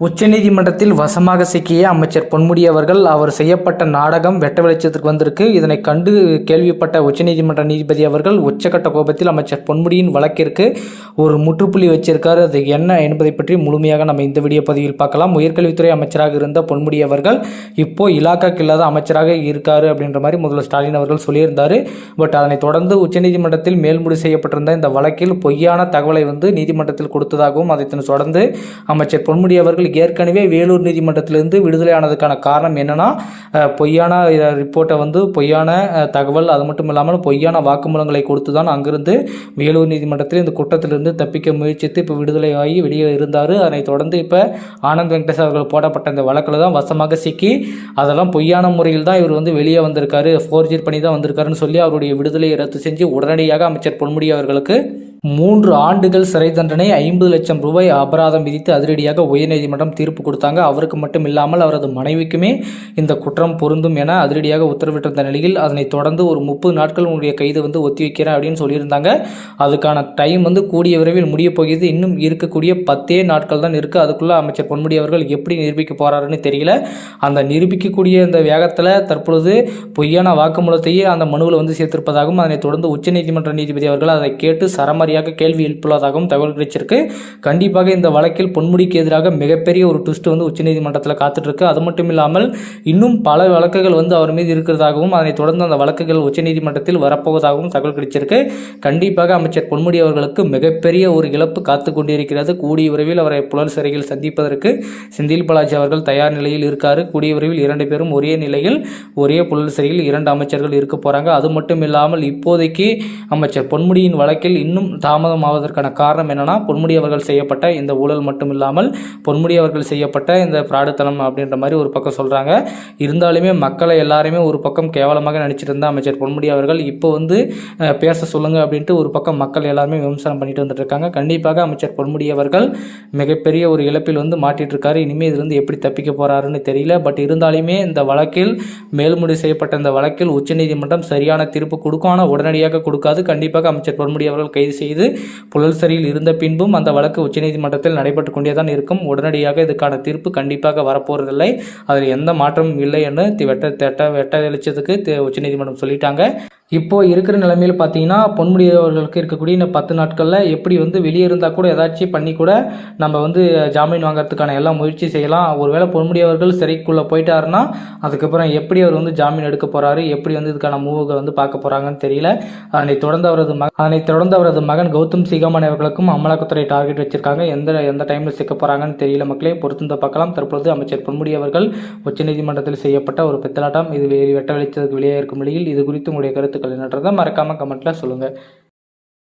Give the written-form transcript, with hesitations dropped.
உச்சநீதிமன்றத்தில் வசமாக சிக்கிய அமைச்சர் பொன்முடி அவர்கள் அவர் செய்யப்பட்ட நாடகம் வெட்ட வெளிச்சத்துக்கு வந்திருக்கு. இதனை கண்டு கேள்விப்பட்ட உச்சநீதிமன்ற நீதிபதி அவர்கள் உச்சக்கட்ட கோபத்தில் அமைச்சர் பொன்முடியின் வழக்கிற்கு ஒரு முற்றுப்புள்ளி வச்சிருக்காரு. அது என்ன என்பதை பற்றி முழுமையாக நம்ம இந்த வீடியோ பதிவில் பார்க்கலாம். உயர்கல்வித்துறை அமைச்சராக இருந்த பொன்முடி அவர்கள் இப்போ இலாக்காக்கு இல்லாத அமைச்சராக இருக்காரு அப்படின்ற மாதிரி முதல்வர் ஸ்டாலின் அவர்கள் சொல்லியிருந்தார். பட் அதனை தொடர்ந்து உச்சநீதிமன்றத்தில் மேல்முடி செய்யப்பட்டிருந்த இந்த வழக்கில் பொய்யான தகவலை நீதிமன்றத்தில் கொடுத்ததாகவும் அதை தொடர்ந்து அமைச்சர் பொன்முடி அவர்கள் ஏற்கனவே வேலூர் நீதிமன்றத்திலிருந்து விடுதலை ஆனதுக்கான காரணம் என்னன்னா பொய்யான ரிப்போர்ட்டை பொய்யான தகவல், அது மட்டும் இல்லாமல் பொய்யான வாக்குமூலங்களை கொடுத்து தான் அங்கிருந்து வேலூர் நீதிமன்றத்தில் இந்த குற்றத்திலிருந்து தப்பிக்க முயற்சித்து இப்போ விடுதலை ஆகி வெளியே இருந்தார். அதனை தொடர்ந்து இப்போ ஆனந்த் வெங்கடேஷ் அவர்கள் போடப்பட்ட இந்த வழக்கில் தான் வசமாக சிக்கி அதெல்லாம் பொய்யான முறையில் தான் இவர் வெளியே வந்திருக்காரு, ஃபோர்ஜரி பண்ணி தான் வந்திருக்காருன்னு சொல்லி அவருடைய விடுதலையை ரத்து செஞ்சு உடனடியாக அமைச்சர் பொன்முடி அவர்களுக்கு 3 ஆண்டுகள் சிறை தண்டனை, 50 லட்சம் ரூபாய் அபராதம் விதித்து அதிரடியாக உயர்நீதிமன்றம் தீர்ப்பு கொடுத்தாங்க. அவருக்கு மட்டும் இல்லாமல் அவரது மனைவிக்குமே இந்த குற்றம் பொருந்தும் என அதிரடியாக உத்தரவிட்டிருந்த நிலையில் அதனை தொடர்ந்து ஒரு 30 நாட்கள் உங்களுடைய கைது ஒத்தி வைக்கிறேன் அப்படின்னு சொல்லியிருந்தாங்க. அதுக்கான டைம் கூடிய விரைவில் முடிய போகிறது. இன்னும் இருக்கக்கூடிய 10 நாட்கள் தான் இருக்குது. அதுக்குள்ளே அமைச்சர் பொன்முடி அவர்கள் எப்படி நிரூபிக்க போகிறாருன்னு தெரியல. அந்த நிரூபிக்கக்கூடிய இந்த வேகத்தில் தற்பொழுது பொய்யான வாக்குமூலத்தையே அந்த மனுவில் சேர்த்திருப்பதாகவும் அதனை தொடர்ந்து உச்சநீதிமன்ற நீதிபதி அவர்கள் அதை கேட்டு சரமாரி கேள்வி எழுப்புள்ளதாகவும் தகவல் கிடைச்சிருக்கு. கண்டிப்பாக இந்த வழக்கில் பொன்முடிக்கு எதிராக மிகப்பெரிய ஒரு ட்விஸ்ட் உச்சநீதிமன்றத்தில் காத்துட்டு இருக்கு. அது மட்டும் இல்லாமல் இன்னும் பல வழக்குகள் அவர் மீது இருக்கிறதாகவும் அதனை தொடர்ந்து அந்த வழக்குகள் உச்சநீதிமன்றத்தில் வரப்போவதாகவும் தகவல் கிடைச்சிருக்கு. கண்டிப்பாக அமைச்சர் பொன்முடி அவர்களுக்கு மிகப்பெரிய ஒரு இழப்பு காத்து கொண்டிருக்கிறது. கூடிய விரைவில் அவரை புழல் சிறையில் சந்திப்பதற்கு செந்தில் பாலாஜி அவர்கள் தயார் நிலையில் இருக்காரு. கூடிய விரைவில் 2 பேரும் ஒரே நிலையில் ஒரே புழல் சிறையில் 2 அமைச்சர்கள் இருக்க போறாங்க. அது மட்டும் இல்லாமல் இப்போதைக்கு அமைச்சர் பொன்முடியின் வழக்கில் இன்னும் தாமதமாவதற்கான காரணம் என்னன்னா பொன்முடி அவர்கள் செய்யப்பட்ட இந்த ஊழல் மட்டும் இல்லாமல் பொன்முடி அவர்கள் செய்யப்பட்ட இந்த பிராடுத்தனம் அப்படின்ற மாதிரி ஒரு பக்கம் சொல்றாங்க. இருந்தாலுமே மக்களை எல்லாருமே ஒரு பக்கம் கேவலமாக நினைச்சிட்டு இருந்த அமைச்சர் பொன்முடி அவர்கள் இப்போ பேச சொல்லுங்க அப்படின்ட்டு ஒரு பக்கம் மக்கள் எல்லாருமே விமர்சனம் பண்ணிட்டு வந்துட்டு இருக்காங்க. கண்டிப்பாக அமைச்சர் பொன்முடி அவர்கள் மிகப்பெரிய ஒரு இழப்பில் மாட்டிட்டு இருக்காரு. இனிமேல் இதுல எப்படி தப்பிக்க போறாருன்னு தெரியல. பட் இருந்தாலுமே இந்த வழக்கில் மேல்முடி செய்யப்பட்ட இந்த வழக்கில் உச்சநீதிமன்றம் சரியான தீர்ப்பு கொடுக்கும். ஆனால் உடனடியாக கொடுக்காது. கண்டிப்பாக அமைச்சர் பொன்முடி அவர்கள் கைது செய்து புழல் சிறையில் இருந்த பின்பும் அந்த வழக்கு உச்சநீதிமன்றத்தில் நடைபெற்று கொண்டேதான் இருக்கும். உடனடியாக இதுக்கான தீர்ப்பு கண்டிப்பாக வரப்போறதில்லை. அதில் எந்த மாற்றமும் இல்லை என்று வெட்ட வெளிச்சத்துக்கு உச்சநீதிமன்றம் சொல்லிட்டாங்க. இப்போ இருக்கிற நிலைமையில் பார்த்தீங்கன்னா பொன்முடி அவர்களுக்கு இருக்கக்கூடிய இந்த 10 நாட்களில் எப்படி வெளியே இருந்தால் கூட ஏதாச்சும் பண்ணி கூட நம்ம ஜாமீன் வாங்குறதுக்கான எல்லா முயற்சி செய்யலாம். ஒருவேளை பொன்முடி அவர்கள் சிறைக்குள்ளே போயிட்டாருன்னா அதுக்கப்புறம் எப்படி அவர் ஜாமீன் எடுக்க போகிறாரு, எப்படி இதுக்கான மூவுகளை பார்க்க போகிறாங்கன்னு தெரியல. அதனைத் தொடர்ந்து அவரது மகன் கௌதம் சிகாமணி அவர்களுக்கும் அமலாக்கத்துறை டார்கெட் வச்சிருக்காங்க. எந்த டைமில் சிக்க போகிறாங்கன்னு தெரியல. மக்களே பொறுத்து பார்க்கலாம். தற்பொழுது அமைச்சர் பொன்முடி அவர்கள் உச்சநீதிமன்றத்தில் செய்யப்பட்ட ஒரு பித்தலாட்டம் இது வெட்ட வெளிச்சத்துக்கு வெளியே இருக்கும் நிலையில் இது குறித்து உங்களுடைய கருத்து மறக்காம கமெண்ட்ல சொல்லுங்க.